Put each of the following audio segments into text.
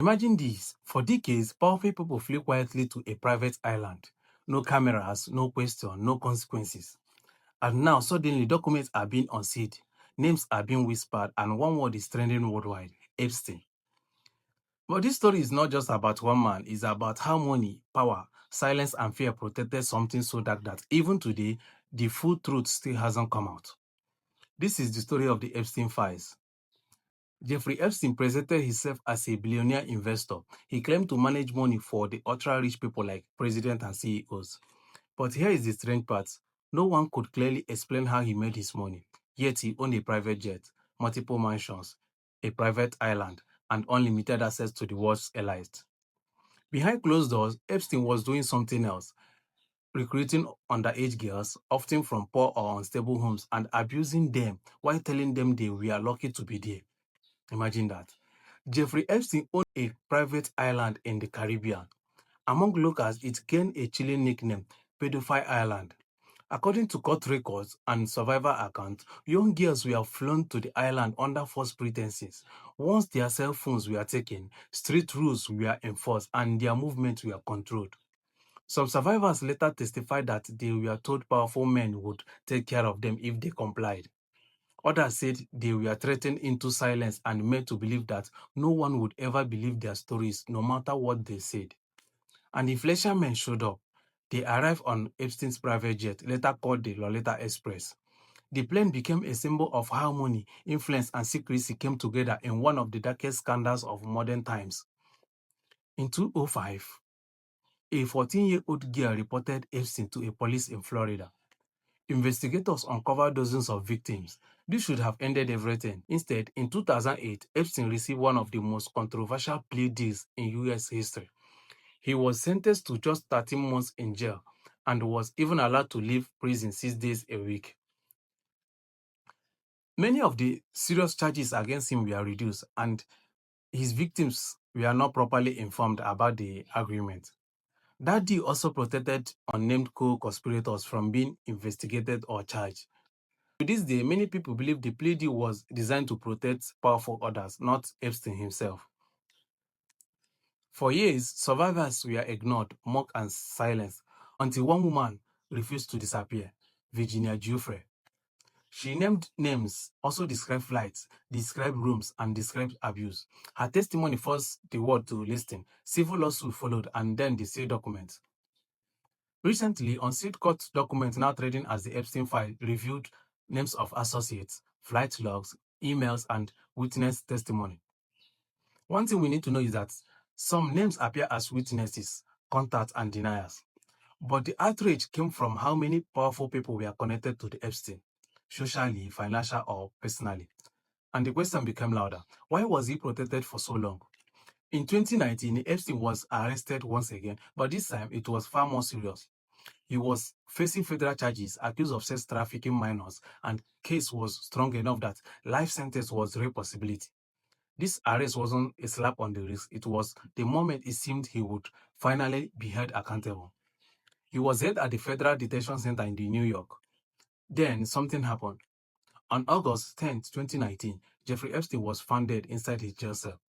Imagine this. For decades, powerful people flew quietly to a private island. No cameras, no question, no consequences. And now, suddenly, documents are being unsealed, names are being whispered, and one word is trending worldwide: Epstein. But this story is not just about one man, it's about how money, power, silence, and fear protected something so dark that even today, the full truth still hasn't come out. This is the story of the Epstein Files. Jeffrey Epstein presented himself as a billionaire investor. He claimed to manage money for the ultra-rich people like presidents and CEOs. But here is the strange part. No one could clearly explain how he made his money. Yet he owned a private jet, multiple mansions, a private island, and unlimited access to the world's elite. Behind closed doors, Epstein was doing something else, recruiting underage girls, often from poor or unstable homes, and abusing them while telling them they were lucky to be there. Imagine that. Jeffrey Epstein owned a private island in the Caribbean. Among locals, it gained a chilling nickname, Pedophile Island. According to court records and survivor accounts, young girls were flown to the island under false pretenses. Once their cell phones were taken, strict rules were enforced and their movements were controlled. Some survivors later testified that they were told powerful men would take care of them if they complied. Others said they were threatened into silence and made to believe that no one would ever believe their stories, no matter what they said. And influential men showed up. They arrived on Epstein's private jet, later called the Lolita Express. The plane became a symbol of how money, influence, and secrecy came together in one of the darkest scandals of modern times. In 2005, a 14-year-old girl reported Epstein to a police in Florida. Investigators uncovered dozens of victims. This should have ended everything. Instead, in 2008, Epstein received one of the most controversial plea deals in U.S. history. He was sentenced to just 13 months in jail and was even allowed to leave prison 6 days a week. Many of the serious charges against him were reduced, and his victims were not properly informed about the agreement. That deal also protected unnamed co-conspirators from being investigated or charged. To this day, many people believe the plea deal was designed to protect powerful others, not Epstein himself. For years, survivors were ignored, mocked, and silenced until one woman refused to disappear, Virginia Giuffre. She named names, also described flights, described rooms, and described abuse. Her testimony forced the world to listen. Civil lawsuit followed, and then the sealed documents. Recently, unsealed court documents now trading as the Epstein file revealed names of associates, flight logs, emails, and witness testimony. One thing we need to know is that some names appear as witnesses, contacts, and deniers. But the outrage came from how many powerful people were connected to the Epstein, socially, financially, or personally. And the question became louder. Why was he protected for so long? In 2019, Epstein was arrested once again, but this time it was far more serious. He was facing federal charges, accused of sex trafficking minors, and case was strong enough that life sentence was a real possibility. This arrest wasn't a slap on the wrist. It was the moment it seemed he would finally be held accountable. He was held at the Federal Detention Center in New York. Then something happened. On August 10, 2019, Jeffrey Epstein was found dead inside his jail cell.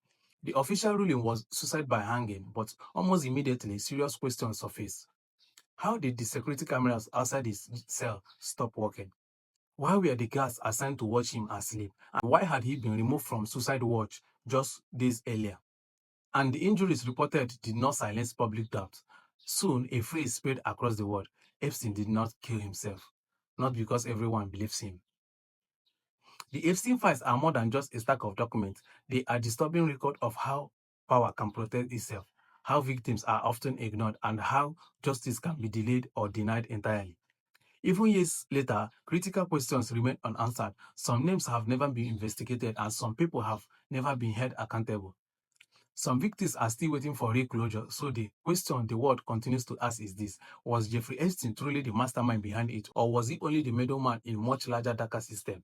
The official ruling was suicide by hanging, but almost immediately, serious questions surfaced. How did the security cameras outside his cell stop working? Why were the guards assigned to watch him asleep? And why had he been removed from suicide watch just days earlier? And the injuries reported did not silence public doubt. Soon, a phrase spread across the world: Epstein did not kill himself, not because everyone believes him. The Epstein files are more than just a stack of documents. They are a disturbing record of how power can protect itself, how victims are often ignored, and how justice can be delayed or denied entirely. Even years later, critical questions remain unanswered. Some names have never been investigated, and some people have never been held accountable. Some victims are still waiting for real closure. So the question the world continues to ask is this: was Jeffrey Epstein truly the mastermind behind it, or was he only the middleman in a much larger, darker system?